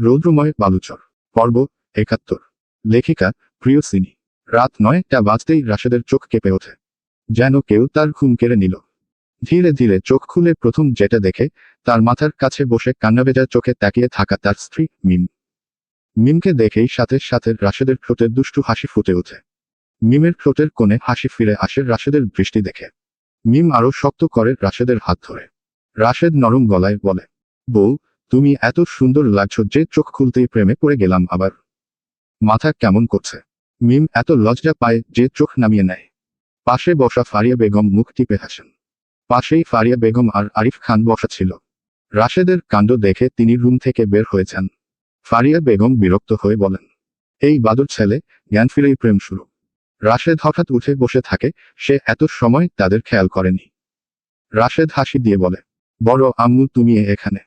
রৌদ্রময় বালুচর। পর্ব ৭১। লেখিকা প্রিয়সিনী। রাত ৯টা বাজতেই রাশেদের চোখ কেঁপে ওঠে, যেন কেউ তার ঘুম কেড়ে নিল। ধীরে ধীরে চোখ খুলে প্রথম যেটা দেখে, তার মাথার কাছে বসে কান্নাভেজা চোখে তাকিয়ে থাকা তার স্ত্রী মিম। মিমকে দেখেই সাথে সাথে রাশেদের ঠোঁটে দুষ্টু হাসি ফুটে ওঠে। মিমের ঠোঁটের কোণে হাসি ফিরে আসে রাশেদের দৃষ্টি দেখে। মিম আরো শক্ত করে রাশেদের হাত ধরে। রাশেদ নরম গলায় বলে, বউ, তুমি এত সুন্দর লাগছো যে চোখ খুলতেই প্রেমে পড়ে গেলাম আবার। মাথা কেমন করছে? মিম এত লজ্জা পায় যে চোখ নামিয়ে নেয়। পাশে বসা ফারিয়া বেগম মুখ টিপে হাসেন। পাশেই ফারিয়া বেগম আর আরিফ খান বসা ছিল। রাশেদের কাণ্ড দেখে তিনি রুম থেকে বের হয়ে যান। ফারিয়া বেগম বিরক্ত হয়ে বলেন, এই বাদর ছেলে, জ্ঞান ফিরেই প্রেম শুরু। রাশেদ হঠাৎ উঠে বসে থাকে, সে এত সময় তাদের খেয়াল করেনি। রাশেদ হাসি দিয়ে বলে, বড় আম্মু তুমি এখানে।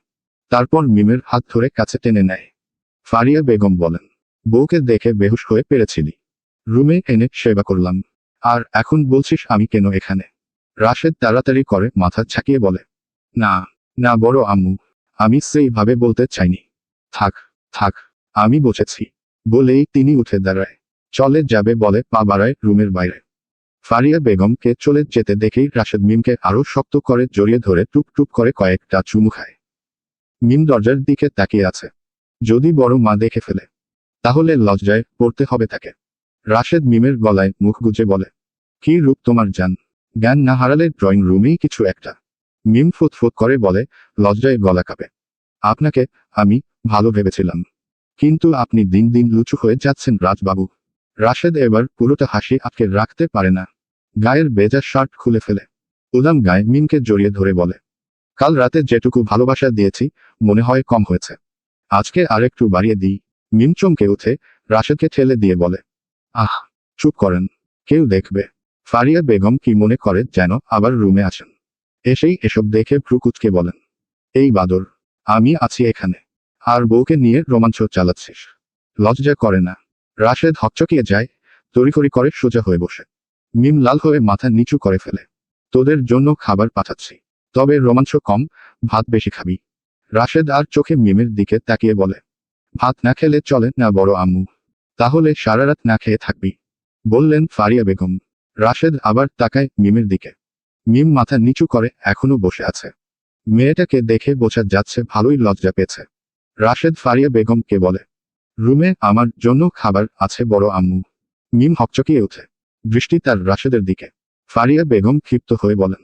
তারপর মিমের হাত ধরে কাছে টেনে নেয়। ফারিয়া বেগম বলেন, বউকে দেখে বেহুশ হয়ে পেরেছিলি, রুমে এনে সেবা করলাম, আর এখন বলছিস আমি কেন এখানে? রাশেদ তাড়াতাড়ি করে মাথা ঝাঁকিয়ে বলে, না না বড় আম্মু, আমি সেইভাবে বলতে চাইনি। থাক থাক, আমি বুঝেছি। বলেই তিনি উঠে দাঁড়ায়, চলে যাবে বলে পা বাড়ায় রুমের বাইরে। ফারিয়া বেগমকে চলে যেতে দেখেই রাশেদ মিমকে আরো শক্ত করে জড়িয়ে ধরে টুপ টুপ করে কয়েকটা চুমু খায়। মিম দরজার দিকে তাকিয়ে আছে, যদি বড় মা দেখে ফেলে তাহলে লজ্জায় পড়তে হবে তাকে। রাশেদ মিমের গলায় মুখ গুজে বলে, কি রূপ তোমার জান, জ্ঞান না হারালে ড্রয়িং রুমেই কিছু একটা। মিম ফুৎফুৎ করে বলে, লজ্জায় গলা কাঁপে। আপনাকে আমি ভালো ভেবেছিলাম, কিন্তু আপনি দিন দিন লুচু হয়ে যাচ্ছেন রাজবাবু। রাশেদ এবার পুরোটা হাসি আটকে রাখতে পারে না। গায়ের বেজা শার্ট খুলে ফেলে উদাম গায়ে মিমকে জড়িয়ে ধরে বলে, কাল রাতে যেটুকু ভালোবাসা দিয়েছি মনে হয় কম হয়েছে, আজকে আরেকটু বাড়িয়ে দিই। মিম চমকে উঠে রাশেদকে ঠেলে দিয়ে বলে, আহ, চুপ করেন, কেউ দেখবে। ফারিয়া বেগম কি মনে করে যেন আবার রুমে আসেন। এসেই এসব দেখে ভ্রু কুঁচকে বলেন, এই বাদর, আমি আছি এখানে, আর বউকে নিয়ে রোমাঞ্চ চালাচ্ছিস, লজ্জা করে না? রাশেদ হকচকিয়ে যায়, তড়িঘড়ি করে সোজা হয়ে বসে। মিম লাল হয়ে মাথা নিচু করে ফেলে, তোদের জন্য খাবার পাঠাচ্ছি, তবে রোমাঞ্চ কম, ভাত বেশি খাবি। রাশেদ আর চোখে মিমের দিকে তাকিয়ে বলে, ভাত না খেলে চলে না বড় আম্মু, তাহলে সারা রাত না খেয়ে থাকবি, বললেন ফারিয়া বেগম। রাশেদ আবার তাকায় মিমের দিকে। মিম মাথা নিচু করে এখনো বসে আছে। মেয়েটাকে দেখে বোঝা যাচ্ছে ভালোই লজ্জা পেয়েছে। রাশেদ ফারিয়া বেগমকে বলে, রুমে আমার জন্য খাবার আছে বড় আম্মু। মিম হকচকিয়ে ওঠে, দৃষ্টি তার রাশেদের দিকে। ফারিয়া বেগম ক্ষিপ্ত হয়ে বলেন,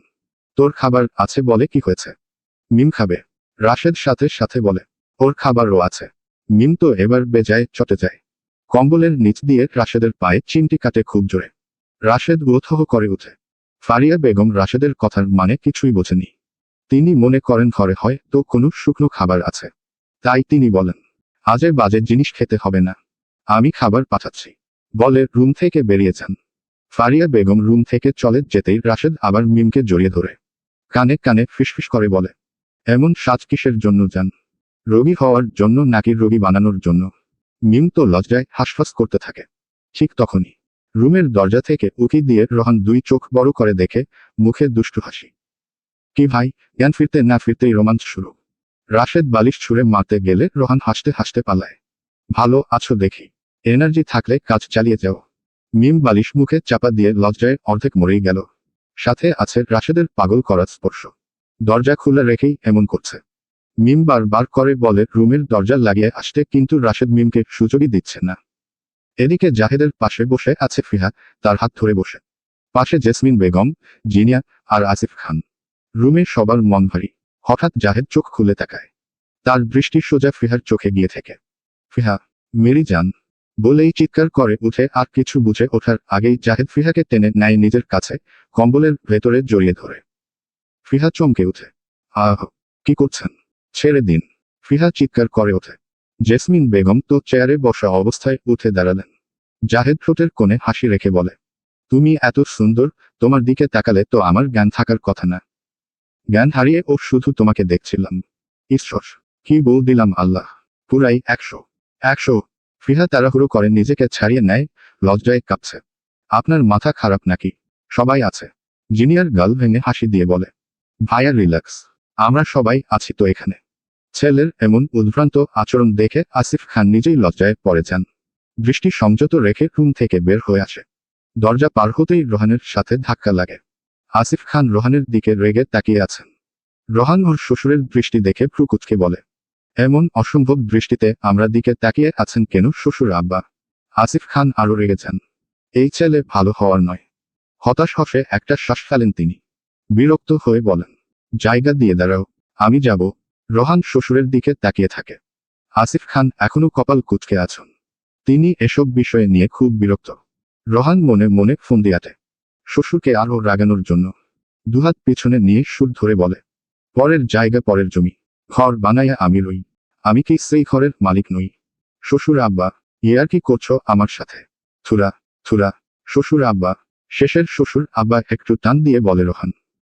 তোর খাবার আছে বলে কি হয়েছে? মিম খাবে? রাশেদ সাথে সাথে বলে, ওর খাবারও আছে। মিম তো এবার বেজায় চটে যায়। কম্বলের নিচ দিয়ে রাশেদের পায়ে চিমটি কাটে খুব জোরে। রাশেদ উৎসাহ করে উঠে। ফারিয়া বেগম রাশেদের কথার মানে কিছুই বোঝেনি। তিনি মনে করেন ঘরে হয় তো কোনো শুকনো খাবার আছে, তাই তিনি বলেন, আজে বাজে জিনিস খেতে হবে না, আমি খাবার পাঠাচ্ছি, বলে রুম থেকে বেরিয়ে যান। ফারিয়া বেগম রুম থেকে চলে যেতেই রাশেদ আবার মিমকে জড়িয়ে ধরে কানে কানে ফিসফিস করে বলে, এমন সাজ কিসের জন্য যান? রোগী হওয়ার জন্য নাকি রোগী বানানোর জন্য? মিম তো লজ্জায় হাঁসফাঁস করতে থাকে। ঠিক তখনই রুমের দরজা থেকে উকি দিয়ে রোহান দুই চোখ বড় করে দেখে, মুখে দুষ্টু হাসি। কি ভাই, জ্ঞান ফিরতে না ফিরতেই রোমাঞ্চ শুরু। রাশেদ বালিশ ছুঁড়ে মারতে গেলে রোহান হাসতে হাসতে পালায়। ভালো আছো দেখি, এনার্জি থাকলে কাজ চালিয়ে যাও। মিম বালিশ মুখে চাপা দিয়ে লজ্জায় অর্ধেক মরেই গেল। সাথে আছে রাশেদের পাগল করার স্পর্শ। দরজা খোলা রেখেই এমন করছে। মিম বার করে বলে রুমের দরজা লাগিয়ে আসতে, কিন্তু রাশেদ মিমকে সুযোগই দিচ্ছে না। এদিকে জাহেদের পাশে বসে আছে ফিহা, তার হাত ধরে বসে। পাশে জেসমিন বেগম, জিনিয়া আর আসিফ খান। রুমে সবার মন ভারী। হঠাৎ জাহেদ চোখ খুলে তাকায়। তার দৃষ্টি সোজা ফিহার চোখে গিয়ে থেকে। ফিহা, মেরি জান, বলেই চিৎকার করে উঠে আর কিছু বুঝে ওঠার আগেই জাহেদ ফিহাকে টেনে নেয় নিজের কাছে, কম্বলের ভেতরে জড়িয়ে ধরে। ফিহা চমকে উঠে, আহ, কি করছেন? ছেড়ে দিন। ফিহা চিৎকার করে ওঠে। জেসমিন বেগম তো চেয়ারে বসা অবস্থায় উঠে দাঁড়ালেন। জাহেদ ঠোঁটের কোণে হাসি রেখে বলে, তুমি এত সুন্দর, তোমার দিকে তাকালে তো আমার জ্ঞান থাকার কথা না। জ্ঞান হারিয়ে ও শুধু তোমাকে দেখছিলাম। ঈশ্বর, কি বল দিলাম আল্লাহ, পুরাই 100। ফিহা তাড়াহুড়ো করে নিজেকে ছাড়িয়ে নেয়, লজ্জায় কাঁপছে। আপনার মাথা খারাপ নাকি? সবাই আছে। জিনিয়ার গাল ভেঙে হাসি দিয়ে বলে, ভাইয়া রিল্যাক্স, আমরা সবাই আছি তো এখানে। ছেলের এমন উদ্ভ্রান্ত আচরণ দেখে আসিফ খান নিজেই লজ্জায় পড়ে যান। দৃষ্টি সংযত রেখে রুম থেকে বের হয়ে আসে। দরজা পার হতেই রোহানের সাথে ধাক্কা লাগে। আসিফ খান রোহানের দিকে রেগে তাকিয়ে আছেন। রোহান ওর শ্বশুরের দৃষ্টি দেখে ভ্রু কুঁচকে বলে, এমন অসম্ভব দৃষ্টিতে আমরা দিকে তাকিয়ে আছেন কেন শ্বশুর আব্বা? আসিফ খান আরো রেগে যান। এই ছেলে ভালো হওয়ার নয়। হতাশ হয়ে একটা শ্বাস ফেলেন তিনি। বিরক্ত হয়ে বলেন, জায়গা দিয়ে দাঁড়াও, আমি যাব। রোহান শ্বশুরের দিকে তাকিয়ে থাকে। আসিফ খান এখনো কপাল কুঁচকে আছেন। তিনি এসব বিষয়ে নিয়ে খুব বিরক্ত। রোহান মনে মনে ফোন দিয়াতে শ্বশুরকে আরও রাগানোর জন্য দুহাত পিছনে নিয়ে সুর ধরে বলে, পরের জায়গা পরের জমি, ঘর বানাইয়া আমি রই, আমি কি সেই ঘরের মালিক নই? শ্বশুর আব্বা, আর কি করছো আমার সাথে? Thura Thura. শ্বশুর আব্বা। শেষের শ্বশুর আব্বা একটু টান দিয়ে বলে রোহান।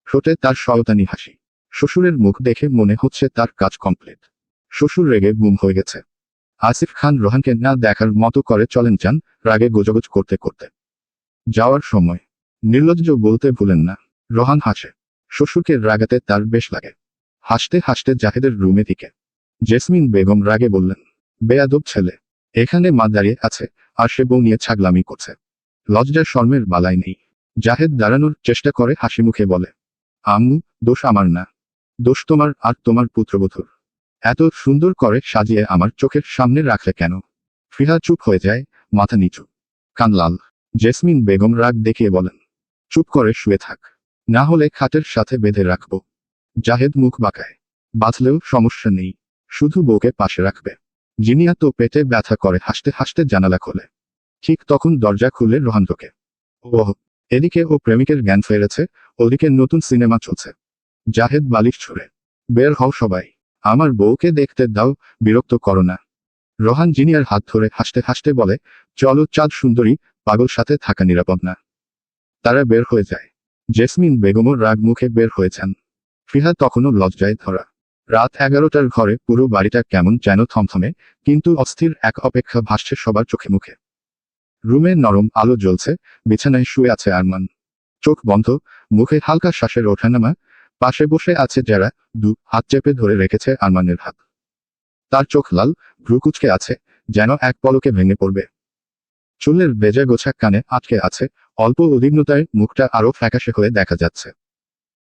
ঠোঁটে তার শয়তানি হাসি। শ্বশুরের মুখ দেখে মনে হচ্ছে তার কাজ কমপ্লিট। শ্বশুর রেগে গুম হয়ে গেছে। আসিফ খান রোহানকে না দেখার মতো করে চলেন যান, রাগে গোজগোজ করতে করতে। যাওয়ার সময় নির্লজ্জ বলতে ভুলেন না। রোহান হাসে। শ্বশুরকে রাগাতে তার বেশ লাগে। হাসতে হাসতে জাহেদের রুমে দিকে জেসমিন বেগম রাগে বললেন, বেয়াদব ছেলে, এখানে মা দাঁড়িয়ে আছে আর সে বউ নিয়ে ছাগলামি করছে। লজ্জা শর্মের বালাই নেই। জাহেদ দাঁড়ানোর চেষ্টা করে হাসি মুখে বলে, আম্মু, দোষ আমার না, দোষ তোমার আর তোমার পুত্রবধূর। এত সুন্দর করে সাজিয়ে আমার চোখের সামনে রাখলে কেন? ফিহা চুপ হয়ে যায়, মাথা নিচু, কান লাল। জেসমিন বেগম রাগ দেখিয়ে বলেন, চুপ করে শুয়ে থাক, না হলে খাটের সাথে বেঁধে রাখবো। জাহেদ মুখ বাঁকায়, বাঁধলেও সমস্যা নেই, শুধু বউকে পাশে রাখবে। জিনিয়া তো পেটে ব্যথা করে হাসতে হাসতে জানালা খোলে। ঠিক তখন দরজা খুলে রোহান ঢোকে। ওহ, এদিকে ও প্রেমিকের জ্ঞান ফেরেছে, ওদিকে নতুন সিনেমা চলছে। জাহেদ বালিশ ছুড়ে, বের হও সবাই, আমার বউকে দেখতে দাও, বিরক্ত করো না। রোহান জিনিয়ার হাত ধরে হাসতে হাসতে বলে, চলো চাঁদ সুন্দরী, পাগল সাথে থাকা নিরাপদ না। তারা বের হয়ে যায়। জেসমিন বেগমও রাগ মুখে বের হয়ে যান। ফিহা তখনও লজ্জায় ধরা। রাত 11টার ঘরে পুরো বাড়িটা কেমন যেন থমথমে, কিন্তু অস্থির এক অপেক্ষা ভাসছে সবার চোখে মুখে। রুমে নরম আলো জ্বলছে, বিছানায় শুয়ে আছে আরমান। চোখ বন্ধ, মুখে হালকা শ্বাসের ওঠানামা। পাশে বসে আছে যারা, দু হাত চেপে ধরে রেখেছে আরমানের হাত। তার চোখ লাল, ভ্রু কুঁচকে আছে, যেন এক পলকে ভেঙে পড়বে। চুলের বেজা গোছা কানে আটকে আছে, অল্প উদ্বিগ্নতায় মুখটা আরো ফ্যাকাশে হয়ে দেখা যাচ্ছে।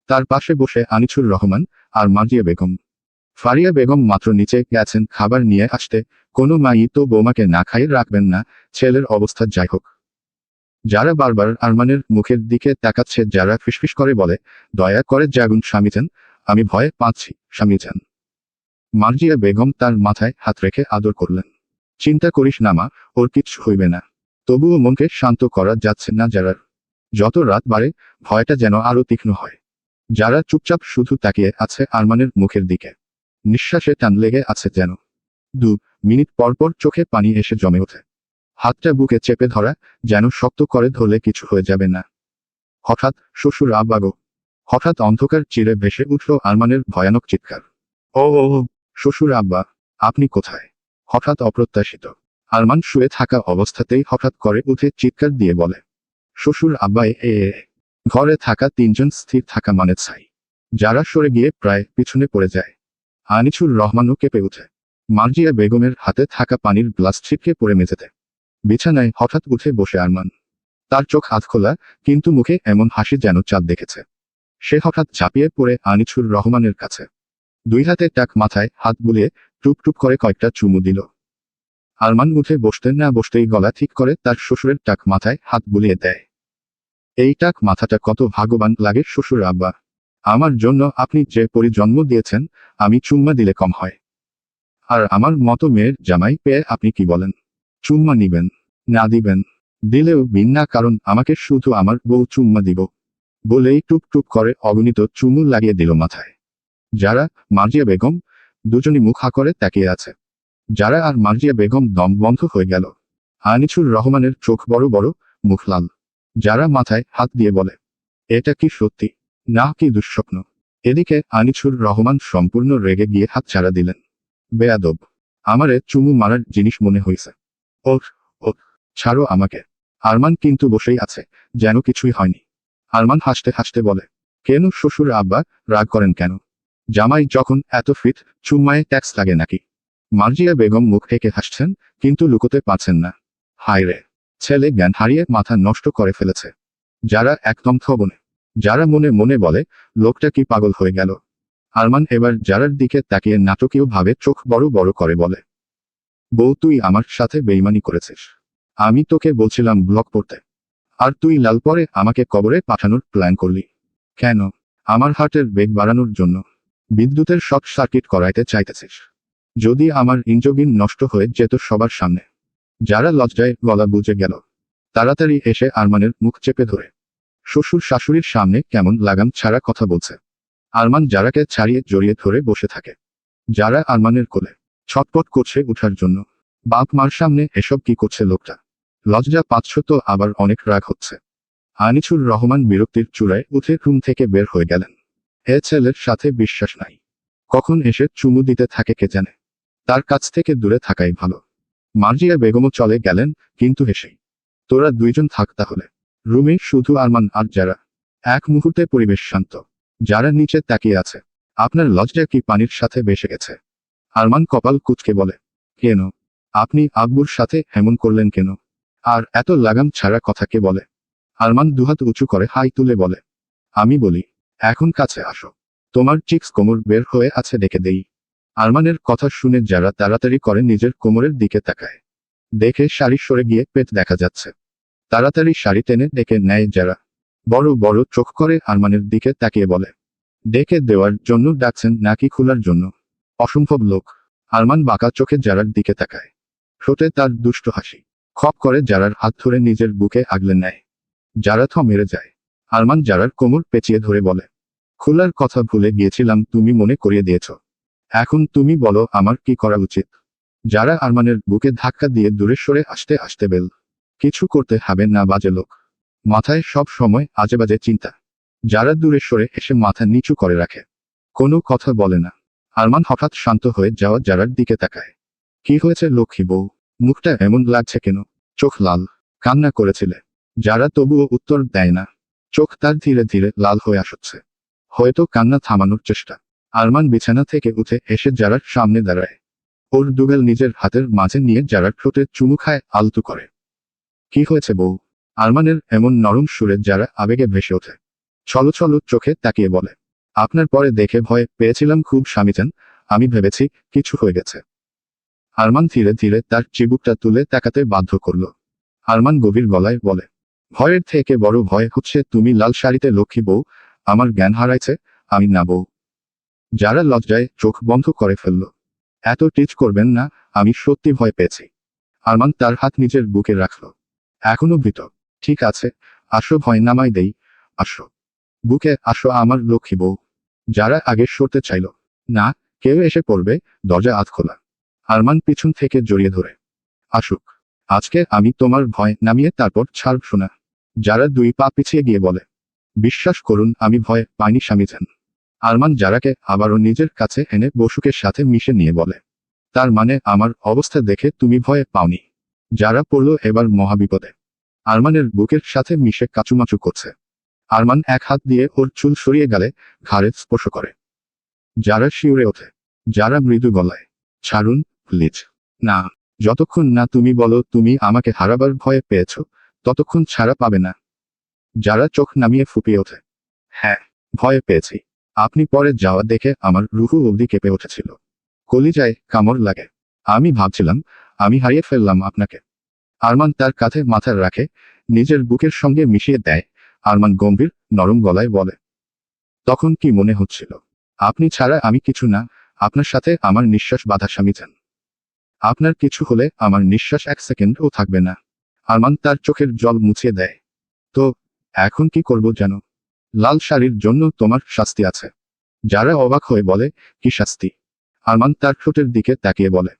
তার পাশে বসে আনিছুর রহমান আর মার্জিয়া বেগম। ফারিয়া বেগম মাত্র নিচে গেছেন খাবার নিয়ে আসতে। কোনো মাই তো বৌমাকে না খাইয়ে রাখবেন না, ছেলের অবস্থা যাই হোক। যারা বারবার আরমানের মুখের দিকে তাকাচ্ছে, যারা ফিসফিস করে বলে, দয়া করে জাগুন স্বামীজান, আমি ভয়ে পাচ্ছি স্বামীজান। মার্জিয়া বেগম তার মাথায় হাত রেখে আদর করলেন। চিন্তা করিস না মা, ওর কিচ্ছু হইবে না। তবুও মনকে শান্ত করা যাচ্ছে না যারার। যত রাত বাড়ে, ভয়টা যেন আরো তীক্ষ্ণ হয়। যারা চুপচাপ শুধু তাকিয়ে আছে আরমানের মুখের দিকে। নিঃশ্বাসে টান লেগে আছে যেন। 2 মিনিট পরপর চোখে পানি এসে জমে ওঠে। হাতটা বুকে চেপে ধরা, যেন শক্ত করে ধরলে কিছু হয়ে যাবে না। হঠাৎ শ্বশুর আব্বা গো! হঠাৎ অন্ধকার চিরে ভেসে উঠল আরমানের ভয়ানক চিৎকার। ও ও ও, শ্বশুর আব্বা, আপনি কোথায়? হঠাৎ অপ্রত্যাশিত। আরমান শুয়ে থাকা অবস্থাতেই হঠাৎ করে উঠে চিৎকার দিয়ে বলে, শ্বশুর আব্বা এ। ঘরে থাকা 3 জন স্থির থাকা মানে ছাই। যারা সরে গিয়ে প্রায় পিছনে পড়ে যায়। আনিছুর রহমানও কেঁপে উঠে। মার্জিয়া বেগমের হাতে থাকা পানির গ্লাস ছিটকে পড়ে মেঝেতে। বিছানায় হঠাৎ উঠে বসে আরমান। তার চোখ হাত খোলা, কিন্তু মুখে এমন হাসি যেন চাঁদ দেখেছে। সে হঠাৎ ঝাঁপিয়ে পড়ে আনিছুর রহমানের কাছে। 2 হাতে টাক মাথায় হাত বুলিয়ে টুপ টুপ করে কয়েকটা চুমু দিল। আরমান উঠে বসতে না বসতেই গলা ঠিক করে তার শ্বশুরের টাক মাথায় হাত বুলিয়ে দেয়। এই টাক মাথাটা কত ভাগ্যবান লাগে শ্বশুর আব্বা। আমার জন্য আপনি যে পরি জন্ম দিয়েছেন, আমি চুম্মা দিলে কম হয়? আর আমার মতো মেয়ের জামাই পেয়ে আপনি কি বলেন? চুম্মা নিবেন? না দিবেন? দিলেও বিনা কারণ আমাকে শুধু আমার বউ চুম্মা দিব বলেই টুপ টুপ করে অগণিত চুমু লাগিয়ে দিল মাথায়। যারা, মার্জিয়া বেগম, দুজনই মুখ হা করে তাকিয়ে আছে। যারা আর মার্জিয়া বেগম দম বন্ধ হয়ে গেল। আনিছুর রহমানের চোখ বড় বড়, মুখ লাল। যারা মাথায় হাত দিয়ে বলে, এটা কি সত্যি, না কি দুঃস্বপ্ন? এদিকে আনিছুর রহমান সম্পূর্ণ রেগে গিয়ে হাত ছাড়া দিলেন। বেয়াদব, আমারে চুমু মারার জিনিস মনে হইছে? ওর ওর ছাড়ো আমাকে। আরমান কিন্তু বসেই আছে, যেন কিছুই হয়নি। আরমান হাসতে হাসতে বলে, কেন শ্বশুর আব্বা, রাগ করেন কেন? জামাই যখন এত ফিট, চুম্মায় ট্যাক্স লাগে নাকি? মার্জিয়া বেগম মুখ থেকে হাসছেন, কিন্তু লুকোতে পারছেন না। হায় রে, ছেলে জ্ঞান হারিয়ে মাথা নষ্ট করে ফেলেছে। যারা একদম থবনে। যারা মনে মনে বলে, লোকটা কি পাগল হয়ে গেল। আরমান এবার যারার দিকে তাকিয়ে নাটকীয় ভাবে চোখ বড় বড় করে বলে, বউ তুই আমার সাথে বেইমানি করেছিস। আমি তোকে বলছিলাম ব্লক পড়তে, আর তুই লাল পরে আমাকে কবরে পাঠানোর প্ল্যান করলি। কেন? আমার হার্টের বেগ বাড়ানোর জন্য। বিদ্যুতের শর্ট সার্কিট করাইতে চাইতেছিস। যদি আমার ইঞ্জিন নষ্ট হয়ে যেত সবার সামনে। যারা লজ্জায় গলা বুঝে গেল। তাড়াতাড়ি এসে আরমানের মুখ চেপে ধরে শ্বশুর শাশুড়ির সামনে কেমন লাগাম ছাড়া কথা বলছে। আরমান যারাকে ছাড়িয়ে জড়িয়ে ধরে বসে থাকে। যারা আরমানের কোলে ছটপট করছে উঠার জন্য। বাপ মার সামনে এসব কি করছে লোকটা? লজ্জা পাচ্ছ তো, আবার অনেক রাগ হচ্ছে। আনিছুর রহমান বিরক্তির চূড়ায় উঠে রুম থেকে বের হয়ে গেলেন। এ ছেলের সাথে বিশ্বাস নাই। কখন এসে চুমু দিতে থাকে কে জানে। তার কাছ থেকে দূরে থাকাই ভালো। মার্জিয়া বেগমও চলে গেলেন, কিন্তু হেসেই। তোরা দুইজন থাক তাহলে। রুমে শুধু আরমান আর যারা। এক মুহূর্তে পরিবেশ শান্ত। যারা নিচে তাকিয়ে আছে। আপনার লজ্জা কি পানির সাথে ভেসে গেছে? আরমান কপাল কুঁচকে বলে, কেন? আপনি আব্বুর সাথে এমন করলেন কেন? আর এত লাগাম ছাড়া কথা কে বলে? আরমান দুহাত উঁচু করে হাই তুলে বলে, আমি বলি, এখন কাছে আসো। তোমার চিক্স কোমর বের হয়ে আছে ডেকে দেই। আরমানের কথা শুনে যারা তাড়াতাড়ি করে নিজের কোমরের দিকে তাকায়। দেখে শাড়ি সরে গিয়ে পেট দেখা যাচ্ছে। তাড়াতাড়ি শাড়ি টেনে ডেকে নেয় যারা। বড় বড় চোখ করে আরমানের দিকে তাকিয়ে বলে, ডেকে দেওয়ার জন্য ডাকছেন নাকি খোলার জন্য? অসম্ভব লোক। আরমান বাঁকা চোখে যারার দিকে তাকায়। ঠোঁটে তার দুষ্ট হাসি। খপ করে যারার হাত ধরে নিজের বুকে আগলে নেয়। যারা থ মেরে যায়। আরমান যারার কোমর পেঁচিয়ে ধরে বলে, খোলার কথা ভুলে গিয়েছিলাম, তুমি মনে করিয়ে দিয়েছ। এখন তুমি বলো আমার কি করা উচিত? যারা আরমানের বুকে ধাক্কা দিয়ে দূরে সরে আসতে আসতে বেল, কিছু করতে হবে না বাজে লোক। মাথায় সব সময় আজে বাজে চিন্তা। যারা দূরে সরে এসে মাথা নিচু করে রাখে। কোনো কথা বলে না। আরমান হঠাৎ শান্ত হয়ে যাওয়া যারার দিকে তাকায়। কি হয়েছে লক্ষ্মী বউ? মুখটা এমন লাগছে কেন? চোখ লাল। কান্না করেছিলে? যারা তবুও উত্তর দেয় না। চোখ তার ধীরে ধীরে লাল হয়ে আসছে। হয়তো কান্না থামানোর চেষ্টা। আরমান বিছানা থেকে উঠে এসে যারার সামনে দাঁড়ায়। ওর দুগাল নিজের হাতের মাঝে নিয়ে যারার ঠোঁটে চুমু খায়, আলতু করে। কি হয়েছে বউ? আরমানের এমন নরম সুরে যারা আবেগে ভেসে ওঠে। ছলো ছলো চোখে তাকিয়ে বলে, আপনার পরে দেখে ভয় পেয়েছিলাম খুব স্বামীজান, আমি ভেবেছি কিছু হয়ে গেছে। আরমান ধীরে ধীরে তার চিবুকটা তুলে তাকাতে বাধ্য করল। আরমান গভীর গলায় বলে, ভয়ের থেকে বড় ভয় হচ্ছে তুমি লাল শাড়িতে লক্ষ্মী বউ, আমার জ্ঞান হারাইছে, আমি না বউ। যারা লজ্জায় চোখ বন্ধ করে ফেলল। এত টিচ করবেন না, আমি সত্যি ভয় পেয়েছি। আরমান তার হাত নিজের বুকে রাখল। এখনো ভীত। ঠিক আছে, আসো ভয় নামাই দেই, আসো। বুকে আসো আমার লক্ষ্মী বউ। যারা আগে সরতে চাইল না, কেউ এসে পড়বে, দরজা আধ খোলা। আরমান পিছন থেকে জড়িয়ে ধরে, আসুক। আজকে আমি তোমার ভয় নামিয়ে তারপর ছাড়ব শোনা। যারা দুই পা পিছিয়ে গিয়ে বলে, বিশ্বাস করুন আমি ভয় পাইনি স্বামীজান। আরমান যারাকে আবারও নিজের কাছে এনে বসুকের সাথে মিশে নিয়ে বলে, তার মানে আমার অবস্থা দেখে তুমি ভয় পাওনি? যারা পড়ল এবার মহাবিপদে। আরমানের বুকের সাথে মিশে কাচুমাচু করছে। আরমান এক হাত দিয়ে ওর চুল সরিয়ে গেলে ঘাড়ে স্পর্শ করে। যারা শিউরে ওঠে। যারা মৃদু গলায়, ছাড়ুন প্লিজ। না, যতক্ষণ না তুমি বলো তুমি আমাকে হারাবার ভয়ে পেয়েছ, ততক্ষণ ছাড়া পাবে না। যারা চোখ নামিয়ে ফুপিয়ে ওঠে। হ্যাঁ, ভয় পেয়েছি। আপনি পরে যাওয়া দেখে আমার রুহু অবধি কেঁপে উঠেছিল। কলিজায় কামড় লাগে। আমি ভাবছিলাম আমি হারিয়ে ফেললাম আপনাকে। আরমান তার কাঁধে মাথা রাখে, নিজের বুকের সঙ্গে মিশিয়ে দেয়। আরমান গম্ভীর নরম গলায় বলে, তখন কি মনে হচ্ছিল? আপনি ছাড়া আমি কিছু না, আপনার সাথে আমার নিঃশ্বাস বাধা স্বামীজান। আপনার কিছু হলে আমার নিঃশ্বাস এক সেকেন্ডও থাকবে না। আরমান তার চোখের জল মুছিয়ে দেয়। তো এখন কি করব জানো? লাল শাড়ির জন্য তোমার শাস্তি আছে। যারা অবাক হয়ে বলে, কি শাস্তি? আরমান তার ঠোঁটের দিকে তাকিয়ে বলে,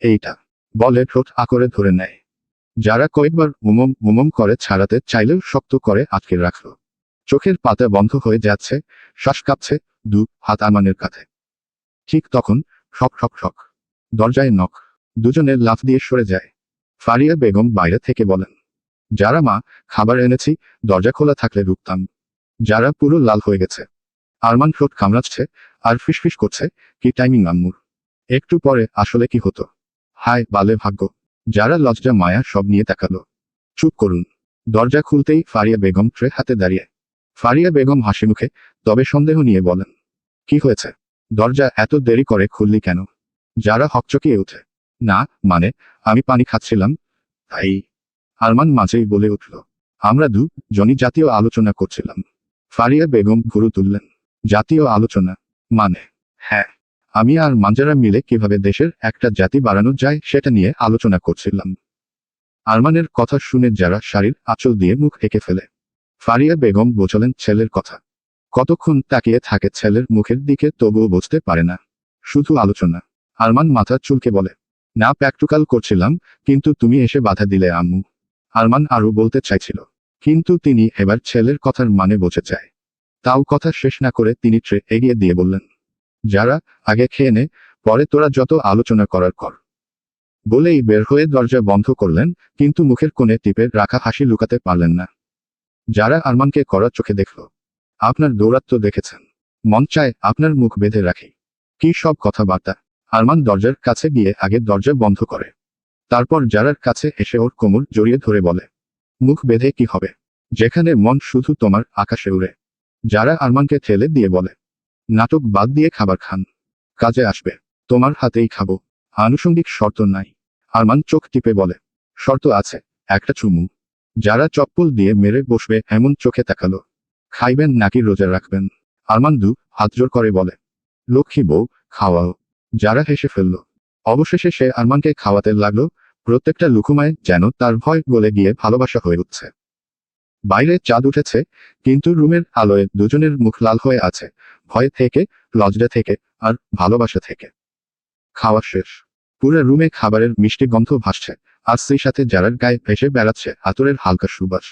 এইটা। বলে ঠোঁট আকরে ধরে নেয়। যারা কয়েকবার উমম উমম করে ছাড়াতে চাইলেও শক্ত করে আটকে রাখল। চোখের পাতা বন্ধ হয়ে যাচ্ছে, শ্বাস কাঁপছে, দু হাত আরমানের কাঁধে। ঠিক তখন ঠক ঠক ঠক। দরজায় নখ। দুজনে লাফ দিয়ে সরে যায়। ফারিয়া বেগম বাইরে থেকে বলেন, যারা মা, খাবার এনেছি, দরজা খোলা থাকলে ঢুকতাম। যারা পুরো লাল হয়ে গেছে। আরমান ঠোঁট কামড়াচ্ছে, আর ফিসফিস করছে, কি টাইমিং আম্মুর। একটু পরে আসলে কি হতো? হায় বালে ভাগ্য। যারা লজ্জা মায়া সব নিয়ে তাকালো। চুপ করুন। দরজা খুলতেই ফারিয়া বেগম ট্রে হাতে দাঁড়িয়ে। ফারিয়া বেগম হাসি মুখে, তবে সন্দেহ নিয়ে বলেন, কি হয়েছে? দরজা এত দেরি করে খুললি কেন? যারা হকচকিয়ে ওঠে। না মানে, আমি পানি খাচ্ছিলাম তাই। আরমান মাঝেই বলে উঠল, আমরা জনই জাতীয় আলোচনা করছিলাম। ফারিয়া বেগম ভুরু তুললেন। জাতীয় আলোচনা? মানে? হ্যাঁ, আমি আর মাঞ্জারা মিলে কিভাবে দেশের একটা জাতি বাড়ানো যায় সেটা নিয়ে আলোচনা করছিলাম। আরমানের কথা শুনে যারা শাড়ির আঁচল দিয়ে মুখ এঁকে ফেলে। ফারিয়া বেগম বোঝালেন ছেলের কথা। কতক্ষণ তাকিয়ে থাকে ছেলের মুখের দিকে তবুও বুঝতে পারে না। শুধু আলোচনা। আরমান মাথা চুলকে বলে, না প্র্যাকটিক্যাল করছিলাম, কিন্তু তুমি এসে বাধা দিলে আম্মু। আরমান আরও বলতে চাইছিল, কিন্তু তিনি এবার ছেলের কথার মানে বোঝে যায়। তাও কথা শেষ না করে তিনি ট্রে এগিয়ে দিয়ে বললেন, যারা আগে খেয়ে নে, পরে তোরা যত আলোচনা করার কর। বলেই বের হয়ে দরজা বন্ধ করলেন, কিন্তু মুখের কোণে টিপে রাখা হাসি লুকাতে পারলেন না। যারা আরমানকে কড়া চোখে দেখল। আপনার দৌরাত্ম দেখেছেন, মন চায় আপনার মুখ বেঁধে রাখি। কি সব কথাবার্তা। আরমান দরজার কাছে গিয়ে আগে দরজা বন্ধ করে। তারপর যারার কাছে এসে ওর কোমর জড়িয়ে ধরে বলে, মুখ বেঁধে কি হবে, যেখানে মন শুধু তোমার আকাশে উড়ে। যারা আরমানকে ঠেলে দিয়ে বলে, নাটক বাদ দিয়ে খাবার খান, কাজে আসবে। তোমার হাতেই খাবো, আনুষঙ্গিক শর্ত নাই। আরমান চোখ টিপে বলে, শর্ত আছে, একটা চুমু। যারা চপ্পল দিয়ে মেরে বসবে এমন চোখে তাকালো। খাইবেন নাকি রোজা রাখবেন? আরমান হাত জোর করে বলে, লক্ষ্মী বউ, খাওয়াও। যারা হেসে ফেলল। অবশেষে সে আরমানকে খাওয়াতে লাগলো, প্রত্যেকটা লুকুমায় যেন তার ভয় গলে গিয়ে ভালোবাসা হয়ে উঠছে। বাইরে চাঁদ উঠেছে, কিন্তু রুমের আলোয় দুজনের মুখ লাল হয়ে আছে, ভয় থেকে, লজ্জা থেকে, আর ভালোবাসা থেকে। খাওয়া শেষ। পুরো রুমে খাবারের মিষ্টি গন্ধ ভাসছে, আর সেই সাথে যারার গায়ে ভেসে বেড়াচ্ছে আতরের হালকা সুবাস।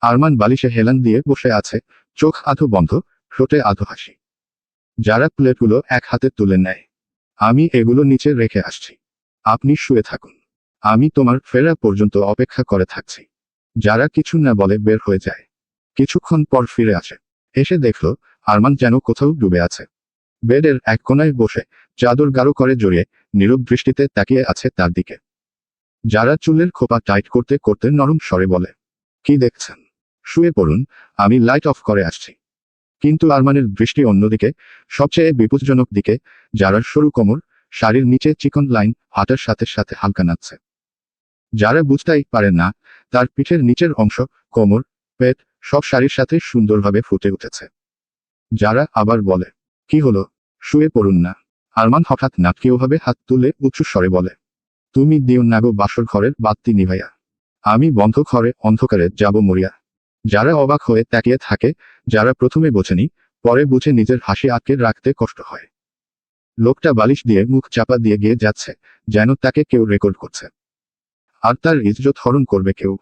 আরমান বালিশে হেলান দিয়ে বসে আছে, চোখ আধো বন্ধ, ঠোঁটে আধো হাসি। যারা প্লেটগুলো এক হাতে তুলে নেয়। আমি এগুলো নিচে রেখে আসছি, আপনি শুয়ে থাকুন। আমি তোমার ফেরা পর্যন্ত অপেক্ষা করে থাকছি। যারা কিছু না বলে বের হয়ে যায়। কিছুক্ষণ পর ফিরে আসে। এসে দেখল আরমান যেন কোথাও ডুবে আছে। বেডের এক কোনায় বসে, চাদর গাঢ় করে জড়িয়ে, নীরব দৃষ্টিতে তাকিয়ে আছে তার দিকে। যারা চুলের খোপা টাইট করতে করতে নরম স্বরে বলে, কি দেখছেন? শুয়ে পড়ুন, আমি লাইট অফ করে আসছি। কিন্তু আরমানের দৃষ্টি অন্যদিকে, সবচেয়ে বিপজ্জনক দিকে। যারার সরু কোমর, শাড়ির নিচে চিকন লাইন, হাঁটার সাথে সাথে হালকা নাচছে। যারা বুঝতেই পারে না, তার পিঠের নিচের অংশ, কোমর, পেট, সব শাড়ির সাথে সুন্দরভাবে ফুটে উঠেছে। যারা আবার বলে, কি হলো, শুয়ে পড়ুন না। আরমান হঠাৎ নাটকীয়ভাবে হাত তুলে উঁচু স্বরে বলে, তুমি দিও না গো বাসর ঘরের বাতি নিভাইয়া। আমি বন্ধ ঘরে অন্ধকারে যাব মরিয়া। যারা অবাক হয়ে তাকিয়ে থাকে। যারা প্রথমে বোঝেনি, পরে বুঝে নিজের হাসি আটকে রাখতে কষ্ট হয়। লোকটা বালিশ দিয়ে মুখ চাপা দিয়ে গিয়ে যাচ্ছে, যেন তাকে কেউ রেকর্ড করছে। আর তার ইজ্জত হরণ করবে কেউ।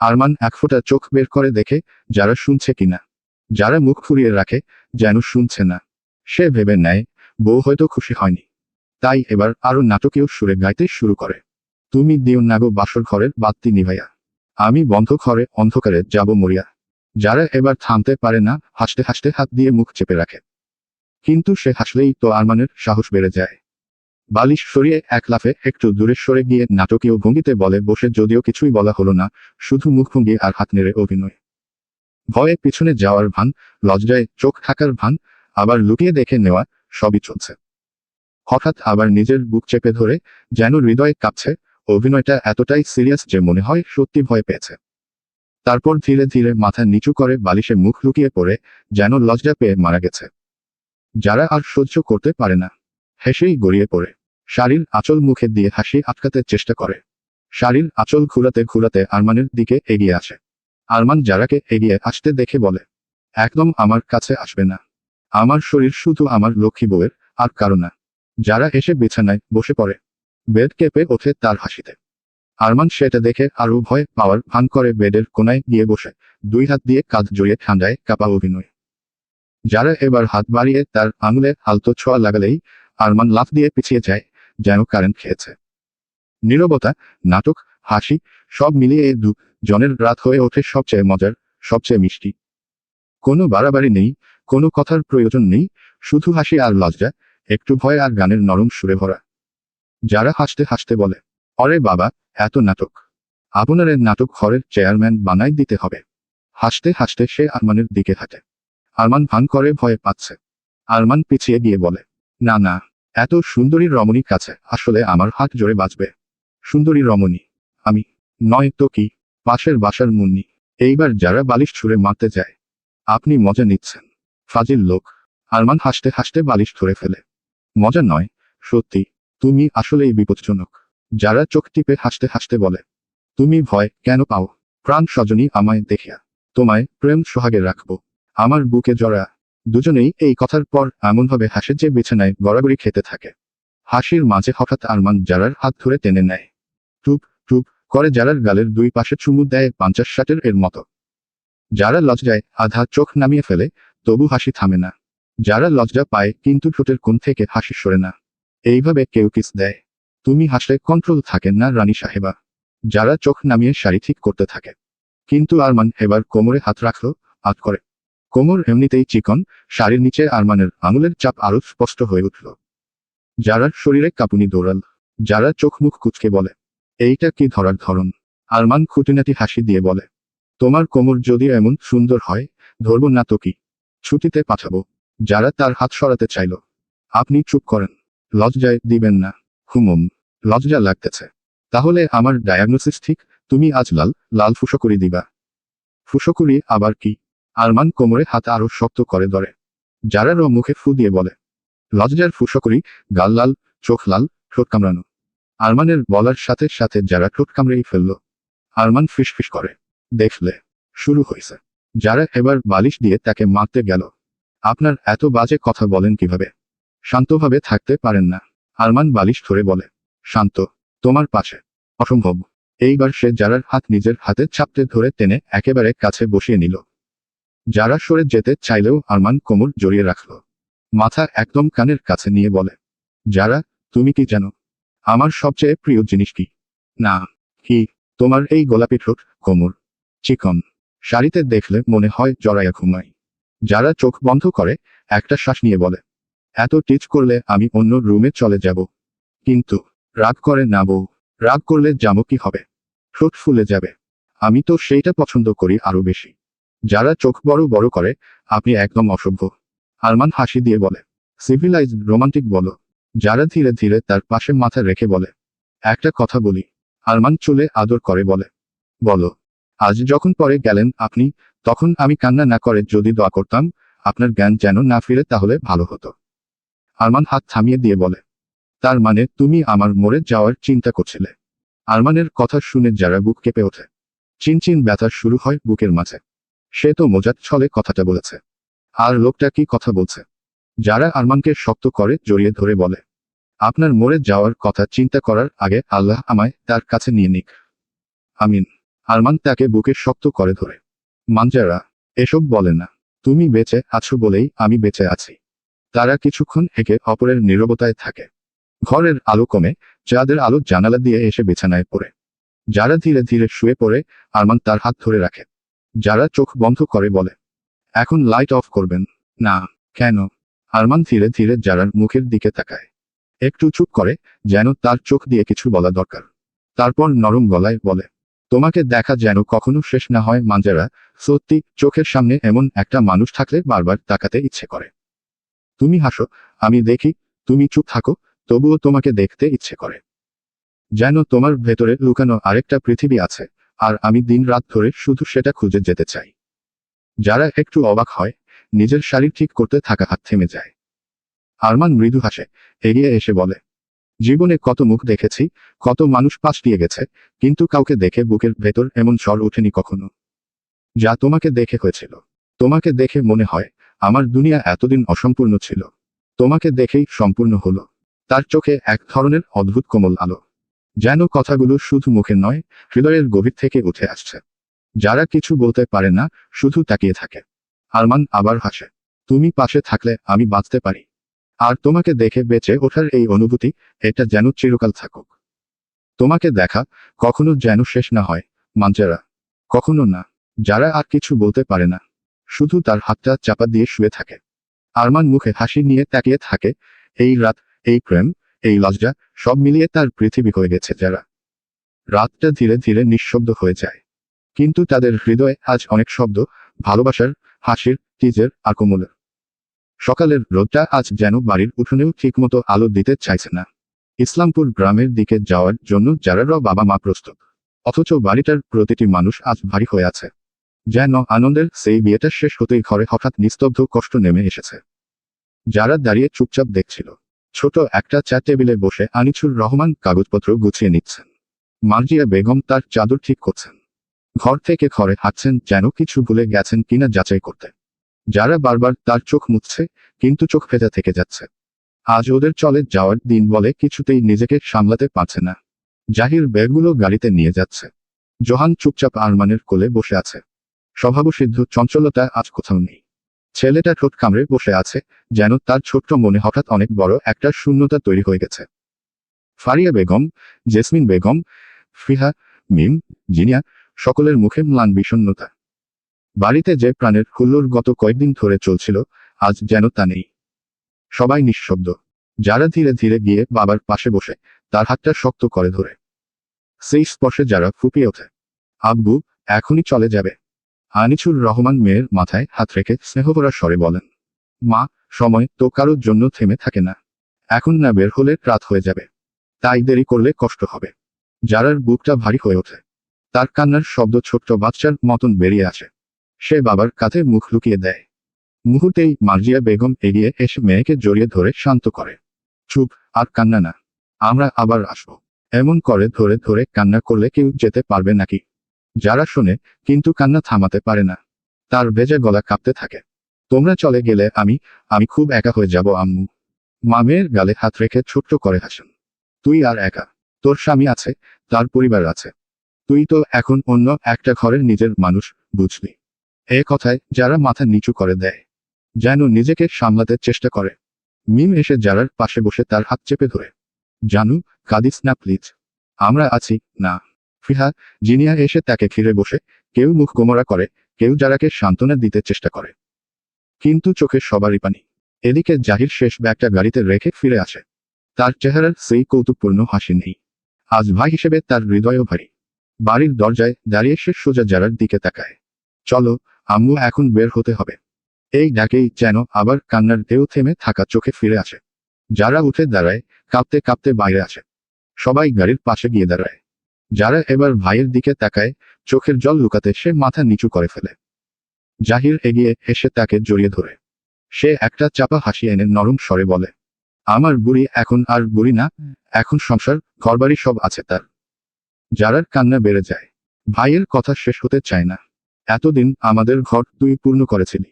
আরমান একফোঁটা চোখ বের করে দেখে, যারা শুনছে কিনা। যারা মুখ ফুরিয়ে রাখে, যেন শুনছে না। সে ভেবে নেয়, বউ হয়তো খুশি হয়নি। তাই এবার আরো নাটকীয় সুরে গাইতে শুরু করে, তুমি দিও না গো বাসর ঘরের বাতি নিভাইয়া। আমি বন্ধ ঘরে অন্ধকারে যাব মরিয়া। যারা এবার থামতে পারে না, হাসতে হাসতে হাত দিয়ে মুখ চেপে রাখে। কিন্তু সে হাসলেই তো আরমানের সাহস বেড়ে যায়। বালিশ সরিয়ে এক লাফে একটু দূরে সরে গিয়ে নাটকীয় ভঙ্গিতে বলে বসে, যদিও কিছুই বলা হলো না, শুধু মুখভঙ্গি আর হাত নেড়ে অভিনয়। ভয়ে পিছনে যাওয়ার ভান, লজ্জায় চোখ থাকার ভান, আবার লুকিয়ে দেখে নেওয়া, সবই চলছে। হঠাৎ আবার নিজের বুক চেপে ধরে, যেন হৃদয় কাঁপছে। অভিনয়টা এতটাই সিরিয়াস যে মনে হয় সত্যি ভয় পেয়েছে। তারপর ধীরে ধীরে মাথা নিচু করে বালিশে মুখ লুকিয়ে পড়ে, যেন লজ্জা পেয়ে মারা গেছে। যারা আর সহ্য করতে পারে না, হেসেই গড়িয়ে পড়ে। শাড়ির আঁচল মুখে দিয়ে হাসি আটকাতে চেষ্টা করে। শাড়ির আঁচল ঘুরাতে ঘুরাতে আরমানের দিকে এগিয়ে আসে। আরমান যারাকে এগিয়ে আসতে দেখে বলে, একদম আমার কাছে আসবে না। আমার শরীর শুধু আমার লক্ষ্মী বউয়ের, আর কারো না। যারা এসে বিছানায় বসে পড়ে। বেড কেঁপে ওঠে তার হাসিতে। আরমান সেটা দেখে আরও ভয় পাওয়ার ভান করে বেডের কোনায় গিয়ে বসে, দুই হাত দিয়ে কাঁধ জড়িয়ে ঠান্ডায় কাঁপা অভিনয়। যারা এবার হাত বাড়িয়ে তার আঙুলে আলতো ছোঁয়া লাগালেই আরমান লাফ দিয়ে পিছিয়ে যায়, যেন কারেন্ট খেয়েছে। নীরবতা, নাটক, হাসি, সব মিলিয়ে জনের রাত হয়ে ওঠে সবচেয়ে মজার, সবচেয়ে মিষ্টি। কোনো বাড়াবাড়ি নেই, কোনো কথার প্রয়োজন নেই, শুধু হাসি আর লজ্জা, একটু ভয় আর গানের নরম সুরে ভরা। যারা হাসতে হাসতে বলে, অরে বাবা, এত নাটক! আপনারে নাটক ঘরের চেয়ারম্যান বানাই দিতে হবে। হাসতে হাসতে সে আরমানের দিকে হাঁটে। আরমান ভান করে ভয় পাচ্ছে। আরমান পিছিয়ে গিয়ে বলে, না না, এত সুন্দরী রমণী কাছে আসলে আমার হাত জোরে বাজবে। সুন্দরী রমণী? আমি নয় তো কি, পাশের বাসার মুন্নি। এইবার যারা বালিশ ছুঁড়ে মারতে যায়। আপনি মজা নিচ্ছেন, ফাজিল লোক। আরমান হাসতে হাসতে বালিশ ধরে ফেলে। মজা নয়, সত্যি, তুমি আসলেই বিপজ্জনক। যারা চোখ টিপে হাসতে হাসতে বলে, তুমি ভয় কেন পাও? প্রাণ স্বজনী আমায় দেখিয়া তোমায় প্রেম সোহাগে রাখবো। আমার বুকে জড়া। দুজনেই এই কথার পর এমনভাবে হাসে যে বিছানায় গড়াগড়ি খেতে থাকে। হাসির মাঝে হঠাৎ আরমান যারার হাত ধরে টেনে নেয়। টুপ টুপ করে যারার গালের দুই পাশে চুমু দেয় 50-60 এর মতো। যারা লজ্জায় আধা চোখ নামিয়ে ফেলে, তবু হাসি থামে না। যারা লজ্জা পায় কিন্তু ঠোঁটের কোণ থেকে হাসি সরে না। এইভাবে কেউ কিস দেয়। তুমি হাসলে কন্ট্রোল থাকে না রানী সাহেবা। যারা চোখ নামিয়ে শাড়ি ঠিক করতে থাকে। কিন্তু আরমান এবার কোমরে হাত রাখলো, আট করে। কোমর এমনিতেই চিকন, শাড়ির নিচে আরমানের আঙুলের চাপ আরো স্পষ্ট হয়ে উঠল। যারার শরীরে কাঁপুনি দৌড়াল। যারা চোখ মুখ কুচকে বলে, এইটা কি ধরার ধরন? আরমান খুঁটিনাটি হাসি দিয়ে বলে, তোমার কোমর যদি এমন সুন্দর হয়, ধরব না তো কি, ছুটিতে পাঠাবো। যারা তার হাত সরাতে চাইল। আপনি চুপ করেন, লজ্জায় দিবেন না। হুমম, লজ্জা লাগতেছে। তাহলে আমার ডায়াগনোসিস ঠিক, তুমি আজ লাল লাল ফুসকুড়ি দিবা। ফুসকুড়ি আবার কি? আরমান কোমরে হাত আরো শক্ত করে ধরে। যারারও মুখে ফু দিয়ে বলে, লজ্জার ফুসকুড়ি, গাল লাল, চোখ লাল, ঠোঁট কামড়ানো। আরমানের বলার সাথে সাথে যারা ঠোঁট কামড়েই ফেলল। আরমান ফিসফিস করে, দেখলে, শুরু হয়েছে। যারা এবার বালিশ দিয়ে তাকে মারতে গেল। আপনার এত বাজে কথা বলেন কিভাবে? শান্তভাবে থাকতে পারেন না? আরমান বালিশ ধরে বলে, শান্ত? তোমার পাশে? অসম্ভব। এইবার সে যারার হাত নিজের হাতে চাপতে ধরে টেনে একেবারে কাছে বসিয়ে নিল। যারা সরে যেতে চাইলেও আরমান কোমর জড়িয়ে রাখল। মাথা একদম কানের কাছে নিয়ে বলে, যারা, তুমি কি জানো আমার সবচেয়ে প্রিয় জিনিস কি? না। কি? তোমার এই গোলাপি ঠোঁট, কোমর, চিকন শাড়িতে দেখলে মনে হয় জড়াইয়া ঘুমাই। যারা চোখ বন্ধ করে একটা শ্বাস নিয়ে বলে, এত টিচ করলে আমি অন্য রুমে চলে যাব। কিন্তু রাগ করে না বউ। রাগ করলে যাবো কি হবে? ঠোঁট ফুলে যাবে। আমি তো সেইটা পছন্দ করি আরো বেশি। যারা চোখ বড় বড় করে, আপনি একদম অসভ্য। আরমান হাসি দিয়ে বলে, সিভিলাইজড রোমান্টিক বলো। যারা ধীরে ধীরে তার পাশে মাথা রেখে বলে, একটা কথা বলি। আরমান চুলে আদর করে বলে, বলো। আজ যখন পরে গেলেন আপনি, তখন আমি কান্না না করে যদি দোয়া করতাম, আপনার জ্ঞান যেন না ফিরে তাহলে ভালো হতো। আরমান হাত থামিয়ে দিয়ে বলে, তার মানে তুমি আমার মরে যাওয়ার চিন্তা করছিলে? আরমানের কথা শুনে যারা বুক কেঁপে ওঠে। চিনচিন ব্যথা শুরু হয় বুকের মাঝে। সে তো মজার ছলে কথাটা বলেছে। আর লোকটা কি কথা বলছে? যারা আরমানকে শক্ত করে জড়িয়ে ধরে বলে, আপনার মরে যাওয়ার কথা চিন্তা করার আগে আল্লাহ আমায় তার কাছে নিয়ে নিক। আমিন। আরমান তাকে বুকে শক্ত করে ধরে। মানজারা, এসব বলে না। তুমি বেঁচে আছো বলেই আমি বেঁচে আছি। তারা কিছুক্ষণ একে অপরের নীরবতায় থাকে। ঘরের আলো কমে, চাঁদের আলো জানালা দিয়ে এসে বিছানায় পড়ে। যারা ধীরে ধীরে শুয়ে পড়ে, আরমান তার হাত ধরে রাখে। যারা চোখ বন্ধ করে বলে, এখন লাইট অফ করবেন? না। কেন? আরমান ধীরে ধীরে যারার মুখের দিকে তাকায়। একটু চুপ করে, যেন তার চোখ দিয়ে কিছু বলা দরকার। তারপর নরম গলায় বলে, তোমাকে দেখা যেন কখনো শেষ না হয় মানজারা। সত্যি, চোখের সামনে এমন একটা মানুষ থাকলে বারবার তাকাতে ইচ্ছে করে। তুমি হাসো, আমি দেখি। তুমি চুপ থাকো, তবুও তোমাকে দেখতে ইচ্ছে করে। যেন তোমার ভেতরে লুকানো আরেকটা পৃথিবী আছে, আর আমি দিন রাত ধরে শুধু সেটা খুঁজে যেতে চাই। যারা একটু অবাক হয়, নিজের শাড়ি ঠিক করতে থাকা হাত থেমে যায়। আরমান মৃদু হাসে, এগিয়ে এসে বলে, জীবনে কত মুখ দেখেছি, কত মানুষ পাশ দিয়ে গেছে, কিন্তু কাউকে দেখে বুকের ভেতর এমন স্বর ওঠেনি কখনো। যা তোমাকে দেখে হয়েছিল। তোমাকে দেখে মনে হয় আমার দুনিয়া এতদিন অসম্পূর্ণ ছিল। তোমাকে দেখেই সম্পূর্ণ হলো। তার চোখে এক ধরনের অদ্ভুত কোমল আলো। যেন কথাগুলো শুধু মুখে নয়, হৃদয়ের গভীর থেকে উঠে আসছে। যারা কিছু বলতে পারে না, শুধু তাকিয়ে থাকে। আরমান আবার হাসে, তুমি পাশে থাকলে আমি বাঁচতে পারি। আর তোমাকে দেখে বেঁচে ওঠার এই অনুভূতি, এটা যেন চিরকাল থাকুক। তোমাকে দেখা কখনো যেন শেষ না হয় মানজারা। কখনো না। যারা আর কিছু বলতে পারে না, শুধু তার হাতটা চাপা দিয়ে শুয়ে থাকে। আরমান মুখে হাসি নিয়ে তাকিয়ে থাকে। এই রাত, এই প্রেম, এই লজ্জা, সব মিলিয়ে তার পৃথিবী হয়ে গেছে যারা। রাতটা ধীরে ধীরে নিঃশব্দ হয়ে যায়, কিন্তু তাদের হৃদয়ে আজ অনেক শব্দ, ভালোবাসার, হাসির, টিজের আর কোমলের। সকালের রোদটা আজ যেন বাড়ির উঠোনেও ঠিকমতো আলো দিতে চাইছে না। ইসলামপুর গ্রামের দিকে যাওয়ার জন্য যারারও বাবা মা প্রস্তুত, অথচ বাড়িটার প্রতিটি মানুষ আজ ভারী হয়ে আছে। যেন আনন্দের সেই বিয়েটা শেষ হতেই ঘরে হঠাৎ নিস্তব্ধ কষ্ট নেমে এসেছে। যারা দাঁড়িয়ে চুপচাপ দেখছিল, ছোট একটা চা টেবিলে বসে আনিছুর রহমান কাগজপত্র গুছিয়ে নিচ্ছেন। মার্জিয়া বেগম তার চাদর ঠিক করছেন। ঘর থেকে ঘরে হাঁটছেন যেন কিছু ভুলে গেছেন কিনা যাচাই করতে। যারা বারবার তার চোখ মুছছে, কিন্তু চোখ ভেজা থেকে যাচ্ছে। আজ ওদের চলে যাওয়ার দিন বলে কিছুতেই নিজেকে সামলাতে পারছে না। জাহির ব্যাগগুলো গাড়িতে নিয়ে যাচ্ছে। জোহান চুপচাপ আরমানের কোলে বসে আছে। স্বভাবসিদ্ধ চঞ্চলতা আজ কোথাও নেই। ছেলেটা ঠোঁট কামড়ে বসে আছে, যেন তার ছোট্ট মনে হঠাৎ অনেক বড় একটা শূন্যতা তৈরি হয়ে গেছে। ফারিয়া বেগম, জেসমিন বেগম, ফিহা, মিম, জিনিয়া, সকলের মুখে ম্লান বিষণ্ণতা। বাড়িতে যে প্রাণের হুল্লোড় গত কয়েকদিন ধরে চলছিল, আজ যেন তা নেই। সবাই নিঃশব্দ। যারা ধীরে ধীরে গিয়ে বাবার পাশে বসে তার হাতটা শক্ত করে ধরে। সেই স্পর্শে যারা ফুপিয়ে ওঠে। আব্বু, এখনই চলে যাবে? আনিছুর রহমান মেয়ের মাথায় হাত রেখে স্নেহভরা স্বরে বলেন। মা, সময় তো কারোর জন্য থেমে থাকে না। এখন না বের হলে রাত হয়ে যাবে। তাই দেরি করলে কষ্ট হবে। যারার বুকটা ভারী হয়ে ওঠে। তার কান্নার শব্দ ছোট্ট বাচ্চার মতন বেরিয়ে আসে। সে বাবার কাঁধে মুখ লুকিয়ে দেয়। মুহূর্তেই মার্জিয়া বেগম এগিয়ে এসে মেয়েকে জড়িয়ে ধরে শান্ত করে। চুপ, আর কান্না না। আমরা আবার আসবো। এমন করে ধরে ধরে কান্না করলে কেউ যেতে পারবে নাকি? যারা শোনে, কিন্তু কান্না থামাতে পারে না। তার ভেজা গলা কাঁপতে থাকে। তোমরা চলে গেলে আমি খুব একা হয়ে যাব আম্মু। মা মেয়ের গালে হাত রেখে ছোট্ট করে হাসেন। তুই আর একা। তোর স্বামী আছে, তার পরিবার আছে। তুই তো এখন অন্য একটা ঘরের নিজের মানুষ, বুঝলি? এ কথায় যারা মাথা নিচু করে দেয়, যেন নিজেকে সামলাতে চেষ্টা করে। মিম এসে যারার পাশে বসে তার হাত চেপে ধরে। জানু, কাঁদিস না প্লিজ। আমরা আছি না। ফিহা, জিনিয়া এসে তাকে ঘিরে বসে, কেউ মুখ গোমরা করে, কেউ যারাকে সান্ত্বনা দিতে চেষ্টা করে। কিন্তু চোখে সবারই পানি। এদিকে জাহির শেষ ব্যাগটা গাড়িতে রেখে ফিরে আসে। তার চেহারার সেই কৌতুকপূর্ণ হাসি নেই। আজ ভাই হিসেবে তার হৃদয়ও ভারী। বাড়ির দরজায় দাঁড়িয়ে সে সোজা যারার দিকে তাকায়। চলো, আম্মু, এখন বের হতে হবে। এই ডাকেই যেন আবার কান্নার ঢেউ থেমে থাকা চোখে ফিরে আসে। যারা উঠে দাঁড়ায়, কাঁপতে কাঁপতে বাইরে আসে। সবাই গাড়ির পাশে গিয়ে দাঁড়ায়। যারা এবার ভাইয়ের দিকে তাকায়, চোখের জল লুকাতে সে মাথা নিচু করে ফেলে। জাহির এগিয়ে এসে তাকে জড়িয়ে ধরে। সে একটা চাপা হাসি এনে নরম স্বরে বলে, আমার বুড়ি এখন আর বুড়ি না, এখন সংসার, ঘরবাড়ি সব আছে তার। যারার কান্না বেড়ে যায়। ভাইয়ের কথা শেষ হতে চায় না। এতদিন আমাদের ঘর তুই পূর্ণ করেছিলি।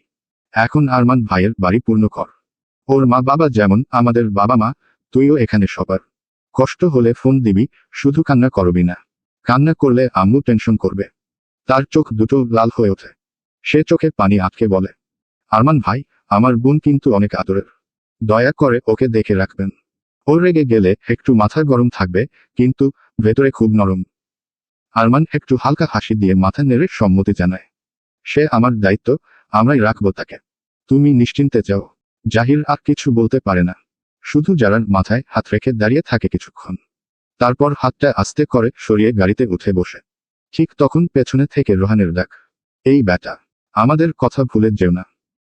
এখন আরমান ভাইয়ের বাড়ি পূর্ণ কর। ওর মা বাবা যেমন আমাদের বাবা মা, তুইও এখানে সবার। কষ্ট হলে ফোন দিবি, শুধু কান্না করবি না। কান্না করলে আম্মু টেনশন করবে। তার চোখ দুটো লাল হয়ে ওঠে। সে চোখে পানি আটকে বলে, আরমান ভাই, আমার বোন কিন্তু অনেক আদরের। দয়া করে ওকে দেখে রাখবেন। ও রেগে গেলে একটু মাথা গরম থাকবে, কিন্তু ভেতরে খুব নরম। আরমান একটু হালকা হাসি দিয়ে মাথা নেড়ে সম্মতি জানায়। সে আমার দায়িত্ব, আমরাই রাখবো তাকে। তুমি নিশ্চিন্তে যাও। জাহির আর কিছু বলতে পারে না। শুধু যারার মাথায় হাত রেখে দাঁড়িয়ে থাকে কিছুক্ষণ। তারপর হাতটা আস্তে করে সরিয়ে গাড়িতে উঠে বসে। ঠিক তখন পেছনে থেকে রোহানের ডাক, এই ব্যাটা, আমাদের কথা ভুলে যেও না।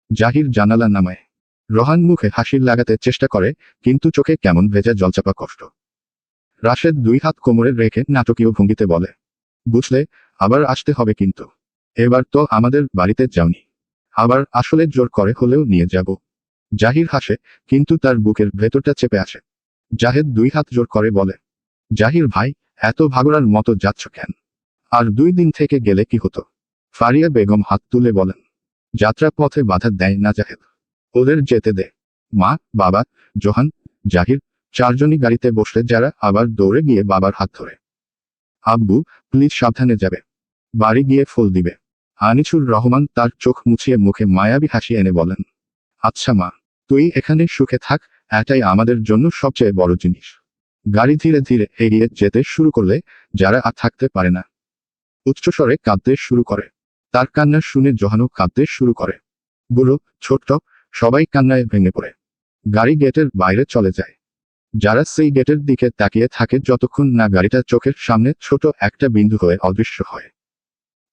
জাহির জানালা নামায়। রোহান মুখে হাসির লাগাতে চেষ্টা করে, কিন্তু চোখে কেমন ভেজা জলচাপা কষ্ট। রাশেদ দুই হাত কোমরে রেখে নাটকীয় ভঙ্গিতে বলে, বুঝলে, আবার আসতে হবে কিন্তু। এবার তো আমাদের বাড়িতে যাওনি। আবার আসলে জোর করে হলেও নিয়ে যাব। জাহির হাসে, কিন্তু তার বুকের ভেতরটা চেপে আসে। জাহেদ দুই হাত জোর করে বলে, জাহির ভাই, এত ভাগরার মতো যাচ্ছ কেন? আর 2 দিন থেকে গেলে কি হতো? ফারিয়া বেগম হাত তুলে বলেন, যাত্রা পথে বাধা দেয় না জাহেদ। ওদের যেতে দে। মা, বাবা, জোহান, জাহির, 4 জনই গাড়িতে বসলে যারা আবার দৌড়ে গিয়ে বাবার হাত ধরে। আব্বু, প্লিজ সাবধানে যাবে। বাড়ি গিয়ে ফুল দিবে। আনিছুর রহমান তার চোখ মুছিয়ে মুখে মায়াবী হাসি এনে বলেন, আচ্ছা মা, তুই এখানে সুখে থাক, এটাই আমাদের জন্য সবচেয়ে বড় জিনিস। গাড়ি ধীরে ধীরে এগিয়ে যেতে শুরু করলে যারা আর থাকতে পারে না। উচ্চস্বরে কাঁদতে শুরু করে। তার কান্না শুনে জোহানও কাঁদতে শুরু করে। বুড়ো ছোট্ট সবাই কান্নায় ভেঙে পড়ে। গাড়ি গেটের বাইরে চলে যায়। যারা সেই গেটের দিকে তাকিয়ে থাকে যতক্ষণ না গাড়িটা চোখের সামনে ছোট একটা বিন্দু হয়ে অদৃশ্য হয়।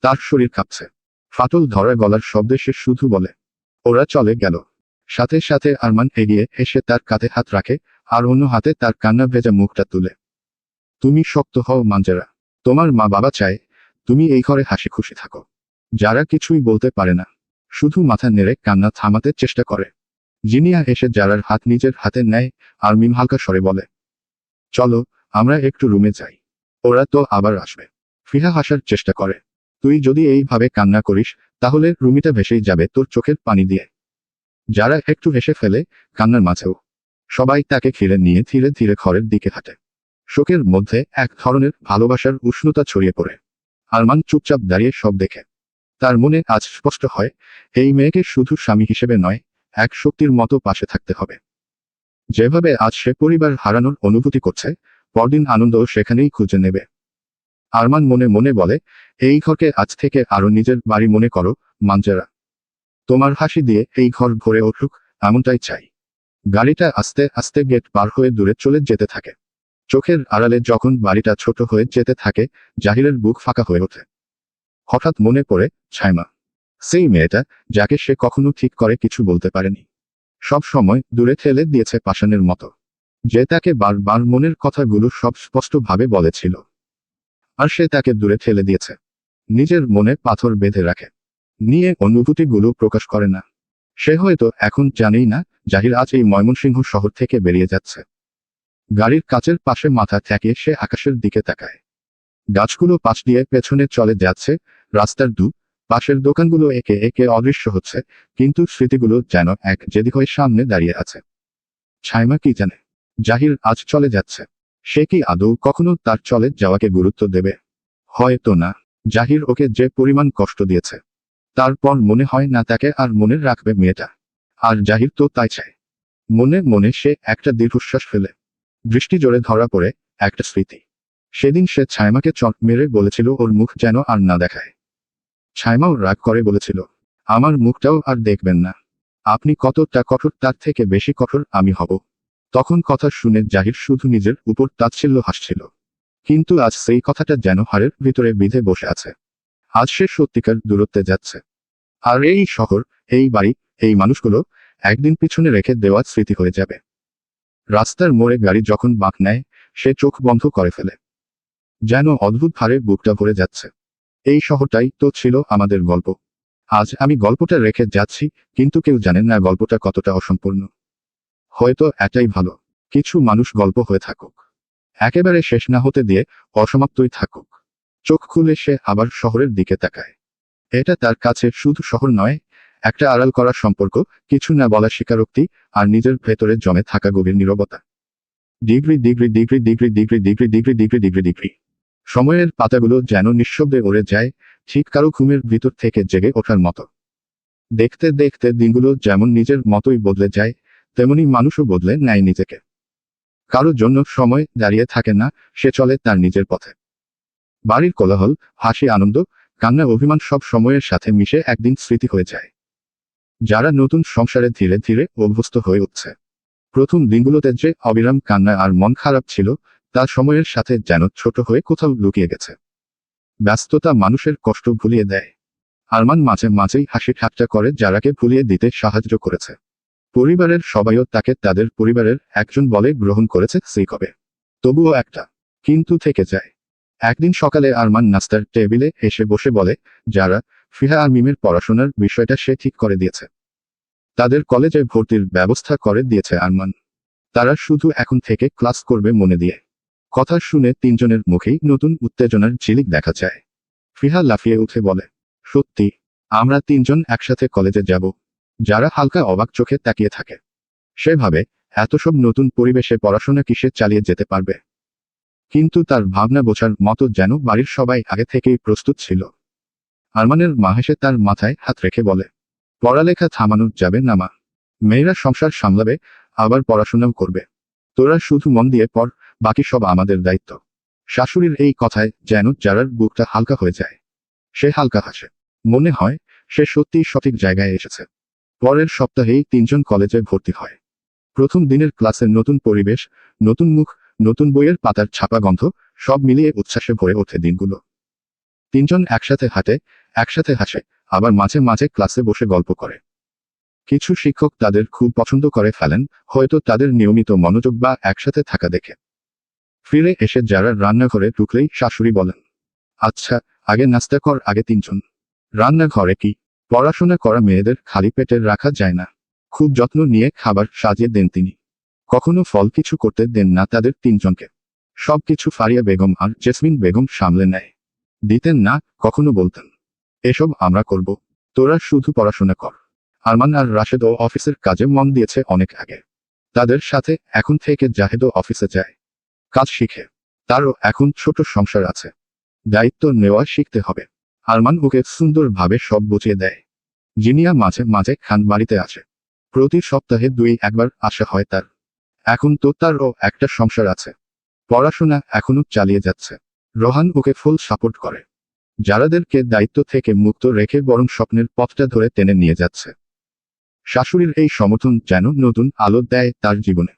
তার শরীর কাঁপছে। ফাটল ধরা গলার শব্দে সে শুধু বলে, ওরা চলে গেল। সাথে সাথে আরমান এগিয়ে এসে তার কাঁধে হাত রাখে, আর অন্য হাতে তার কান্না ভেজা মুখটা তুলে। তুমি শক্ত হও মাঞ্জেরা। তোমার মা বাবা চায় তুমি এই ঘরে হাসি খুশি থাকো। যারা কিছুই বলতে পারে না, শুধু মাথা নেড়ে কান্না থামাতে চেষ্টা করে। জিনিয়া এসে যারার হাত নিজের হাতে নেয়, আর মিম হালকা স্বরে বলে, চলো আমরা একটু রুমে যাই, ওরা তো আবার আসবে। ফিহা হাসার চেষ্টা করে, তুই যদি এইভাবে কান্না করিস তাহলে রুমিটা ভেসেই যাবে তোর চোখের পানি দিয়ে। যারা একটু হেসে ফেলে কান্নার মাঝেও। সবাই তাকে ঘিরে নিয়ে ধীরে ধীরে ঘরের দিকে হাঁটে। শোকের মধ্যে এক ধরনের ভালোবাসার উষ্ণতা ছড়িয়ে পড়ে। আরমান চুপচাপ দাঁড়িয়ে সব দেখে। তার মনে আজ স্পষ্ট হয়, এই মেয়েকে শুধু স্বামী হিসেবে নয়, এক শক্তির মতো পাশে থাকতে হবে। যেভাবে আজ সে পরিবার হারানোর অনুভূতি করছে, পরদিন আনন্দও সেখানেই খুঁজে নেবে। আরমান মনে মনে বলে, এই ঘরকে আজ থেকে আরো নিজের বাড়ি মনে করো মাঞ্জেরা। তোমার হাসি দিয়ে এই ঘর ভরে উঠুক, এমনটাই চাই। গাড়িটা আস্তে আস্তে গেট পার হয়ে দূরে চলে যেতে থাকে। চোখের আড়ালে যখন বাড়িটা ছোট হয়ে যেতে থাকে, জাহিরের বুক ফাঁকা হয়ে ওঠে। হঠাৎ মনে পড়ে ছাইমা, সেই মেয়েটা যাকে সে কখনো ঠিক করে কিছু বলতে পারেনি। সব সময় দূরে ঠেলে দিয়েছে পাষাণের মতো। যে তাকে বারবার মনের কথাগুলো সব স্পষ্টভাবে বলেছিল, আর সে তাকে দূরে ঠেলে দিয়েছে। নিজের মনে পাথর বেঁধে রাখে, নিয়ে অনুভূতিগুলো প্রকাশ করে না। সে হয়তো এখন জানেই না জাহির আজ এই ময়মনসিংহ শহর থেকে বেরিয়ে যাচ্ছে। গাড়ির কাচের পাশে মাথা ঠেকিয়ে সে আকাশের দিকে তাকায়। গাছগুলো পাশ দিয়ে পেছনে চলে যাচ্ছে, রাস্তার পাশের দোকানগুলো একে একে অদৃশ্য হচ্ছে, কিন্তু স্মৃতিগুলো যেন এক জেদি হয়ে সামনে দাঁড়িয়ে আছে। ছাইমা কি জানে জাহির আজ চলে যাচ্ছে? সে কি আদৌ কখনো তার চলে যাওয়াকে গুরুত্ব দেবে? হয়তো না। জাহির ওকে যে পরিমাণ কষ্ট দিয়েছে, তারপর মনে হয় না তাকে আর মনে রাখবে মেয়েটা। আর জাহির তো তাই চায়। মনে মনে সে একটা দীর্ঘশ্বাস ফেলে। দৃষ্টি জোরে ধরা পড়ে একটা স্মৃতি। সেদিন সে ছাইমাকে চট মেরে বলেছিল ওর মুখ যেন আর না দেখায়। ছাইমাও রাগ করে বলেছিল, আমার মুখটাও আর দেখবেন না। আপনি কতটা কঠোর তার থেকে বেশি কঠোর আমি হব। তখন কথা শুনে জাহির শুধু নিজের উপর তাচ্ছিল্য হাসছিল। কিন্তু আজ সেই কথাটা যেন হাড়ের ভিতরে বিঁধে বসে আছে। আজ সে সত্যিকার দূরত্বে যাচ্ছে। আর এই শহর, এই বাড়ি, এই মানুষগুলো একদিন পিছনে রেখে দেওয়া স্মৃতি হয়ে যাবে। রাস্তার মোড়ে গাড়ি যখন বাঁক নেয়, সে চোখ বন্ধ করে ফেলে। যেন অদ্ভুত ভারে বুকটা ভরে যাচ্ছে। এই শহরটাই তো ছিল আমাদের গল্প। আজ আমি গল্পটা রেখে যাচ্ছি, কিন্তু কেউ জানেন না গল্পটা কতটা অসম্পূর্ণ। হয়তো এটাই ভালো, কিছু মানুষ গল্প হয়ে থাকুক, একেবারে শেষ না হতে দিয়ে অসমাপ্তই থাকুক। চোখ খুলে সে আবার শহরের দিকে তাকায়। এটা তার কাছে শুধু শহর নয়, একটা আড়াল করা সম্পর্ক, কিছু না বলা স্বীকারোক্তি, আর নিজের ভেতরে জমে থাকা গভীর নীরবতা। Degree degree degree degree degree degree degree degree degree degree সময়ের পাতাগুলো যেন নিঃশব্দে উড়ে যায়, ঠিক কারো ঘুমের ভিতর থেকে জেগে ওঠার মতো। দেখতে দেখতে দিনগুলো যেমন নিজের মতোই বদলে যায়, তেমনি মানুষও বদলে নেয় নিজেকে। কারোর জন্য সময় দাঁড়িয়ে থাকে না, সে চলে তার নিজের পথে। বাড়ির কোলাহল, হাসি, আনন্দ, কান্না, অভিমান সব সময়ের সাথে মিশে একদিন স্মৃতি হয়ে যায়। যারা নতুন সংসারে ধীরে ধীরে অভ্যস্ত হয়ে উঠছে, প্রথম দিনগুলোতে যে অবিরাম কান্না আর মন খারাপ ছিল, তা সময়ের সাথে যেন ছোট হয়ে কোথাও লুকিয়ে গেছে। ব্যস্ততা মানুষের কষ্ট ভুলিয়ে দেয়। আরমান মাঝে মাঝেই হাসি ঠাট্টা করে যারাকে ভুলিয়ে দিতে সাহায্য করেছে। পরিবারের সবাইও তাকে তাদের পরিবারের একজন বলে গ্রহণ করেছে সেই কবে। তবুও একটা কিন্তু থেকে যায়। একদিন সকালে আরমান নাস্তার টেবিলে এসে বসে বলে, যারা ফিহা আর মিমের পড়াশোনার বিষয়টা সে ঠিক করে দিয়েছে। তাদের কলেজে ভর্তির ব্যবস্থা করে দিয়েছে আরমান। তারা শুধু এখন থেকে ক্লাস করবে মনে দিয়ে। কথা শুনে তিনজনের মুখেই নতুন উত্তেজনার ঝিলিক দেখা যায়। ফিহা লাফিয়ে উঠে বলে, সত্যি? আমরা তিনজন একসাথে কলেজে যাব? যারা হালকা অবাক চোখে তাকিয়ে থাকে। সে ভাবে, এত সব নতুন পরিবেশে পড়াশোনা কিসে চালিয়ে যেতে পারবে। কিন্তু তার ভাবনা বোঝার মতো যেন বাড়ির সবাই আগে থেকেই প্রস্তুত ছিল। আরমানের মা হেসে তার মাথায় হাত রেখে বলে, পড়ালেখা থামানো যাবে না মা। মেয়েরা সংসার সামলাবে, আবার পড়াশোনাও করবে। তোরা শুধু মন দিয়ে পড়, বাকি সব আমাদের দায়িত্ব। শাশুড়ির এই কথায় যেন যারার বুকটা হালকা হয়ে যায়। সে হালকা হাসে। মনে হয় সে সত্যিই সঠিক জায়গায় এসেছে। পরের সপ্তাহেই তিনজন কলেজে ভর্তি হয়। প্রথম দিনের ক্লাসের নতুন পরিবেশ, নতুন মুখ, নতুন বইয়ের পাতার ছাপা গন্ধ, সব মিলিয়ে উচ্ছ্বাসে ভরে ওঠে দিনগুলো। তিনজন একসাথে হাঁটে, একসাথে হাসে, আবার মাঝে মাঝে ক্লাসে বসে গল্প করে। কিছু শিক্ষক তাদের খুব পছন্দ করে ফেলেন, হয়তো তাদের নিয়মিত মনোযোগ বা একসাথে থাকা দেখে। ফিরে এসে যারা রান্নাঘরে ঢুকলেই শাশুড়ি বলেন, আচ্ছা, আগে নাস্তা কর। আগে তিনজন। রান্নাঘরে কি? পড়াশোনা করা মেয়েদের খালি পেটে রাখা যায় না। খুব যত্ন নিয়ে খাবার সাজিয়ে দেন তিনি। কখনো ফল কিছু করতে দেন না তাদের তিনজনকে। সবকিছু ফারিয়া বেগম আর জেসমিন বেগম সামলে নেয়। দিতেন না, কখনো বলতেন, এসব আমরা করব, তোরা শুধু পড়াশোনা কর। আরমান আর রাশেদও অফিসের কাজে মন দিয়েছে অনেক আগে। তাদের সাথে এখন থেকে জাহেদও অফিসে যায়, কাজ শিখে। তারও এখন ছোট সংসার আছে, দায়িত্ব নেওয়া শিখতে হবে। আরমান ওকে সুন্দরভাবে সব বুঝিয়ে দেয়। জিনিয়া মাঝে মাঝে খান বাড়িতে আসে। প্রতি সপ্তাহে 2-1বার আসা হয় তার। এখন তো তারও একটা সংসার আছে, পড়াশোনা এখনো চালিয়ে যাচ্ছে। রোহান ওকে ফুল সাপোর্ট করে, যারাদেরকে দায়িত্ব থেকে মুক্ত রেখে বরং স্বপ্নের পথটা ধরে টেনে নিয়ে যাচ্ছে। শাশুড়ির এই সমর্থন যেন নতুন আলো দেয় তার জীবনে।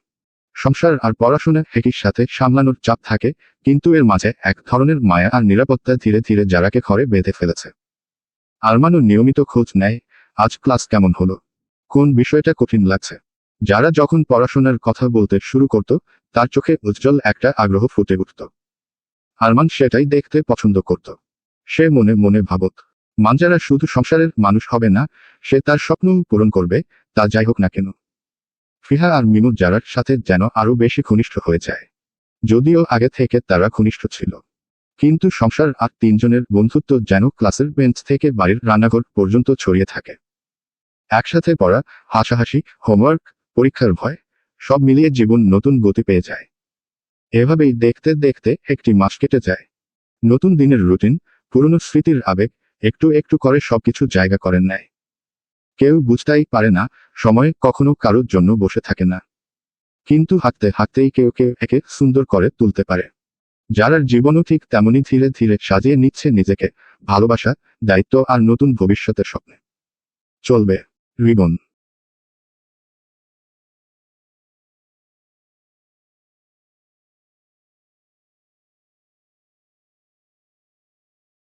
সংসার আর পড়াশোনা একই সাথে সামলানোর চাপ থাকে, কিন্তু এর মাঝে এক ধরনের মায়া আর নিরাপত্তা ধীরে ধীরে যারাকে ঘরে বেঁধে ফেলেছে। আরমানও নিয়মিত খোঁজ নেয়, আজ ক্লাস কেমন হলো, কোন বিষয়টা কঠিন লাগছে। যারা যখন পড়াশোনার কথা বলতে শুরু করত, তার চোখে উজ্জ্বল একটা আগ্রহ ফুটে উঠত। আরমান সেটাই দেখতে পছন্দ করত। সে মনে মনে ভাবত, মানজারা শুধু সংসারের মানুষ হবে না, সে তার স্বপ্নও পূরণ করবে, তা যাই হোক না কেন। ফিহা আর মিমু যারার সাথে যেন আরো বেশি ঘনিষ্ঠ হয়ে যায়। যদিও আগে থেকে তারা ঘনিষ্ঠ ছিল, কিন্তু সংসার আর তিনজনের বন্ধুত্ব যেন ক্লাসের বেঞ্চ থেকে বাড়ির রান্নাঘর পর্যন্ত ছড়িয়ে থাকে। একসাথে পড়া, হাসাহাসি, হোমওয়ার্ক, পরীক্ষার ভয়, সব মিলিয়ে জীবন নতুন গতি পেয়ে যায়। এভাবেই দেখতে দেখতে একটি মাস কেটে যায়। নতুন দিনের রুটিন, পুরনো স্মৃতির আবেগ একটু একটু করে সবকিছু জায়গা করে নেয়। কেউ বুঝতেই পারে না, সময় কখনো কারোর জন্য বসে থাকে না। কিন্তু হাঁটতে হাঁটতেই কেউ কেউ একে সুন্দর করে তুলতে পারে। যারার জীবনও ঠিক তেমনি ধীরে ধীরে সাজিয়ে নিচ্ছে নিজেকে, ভালোবাসা, দায়িত্ব আর নতুন ভবিষ্যতের স্বপ্নে। চলবে রিবন।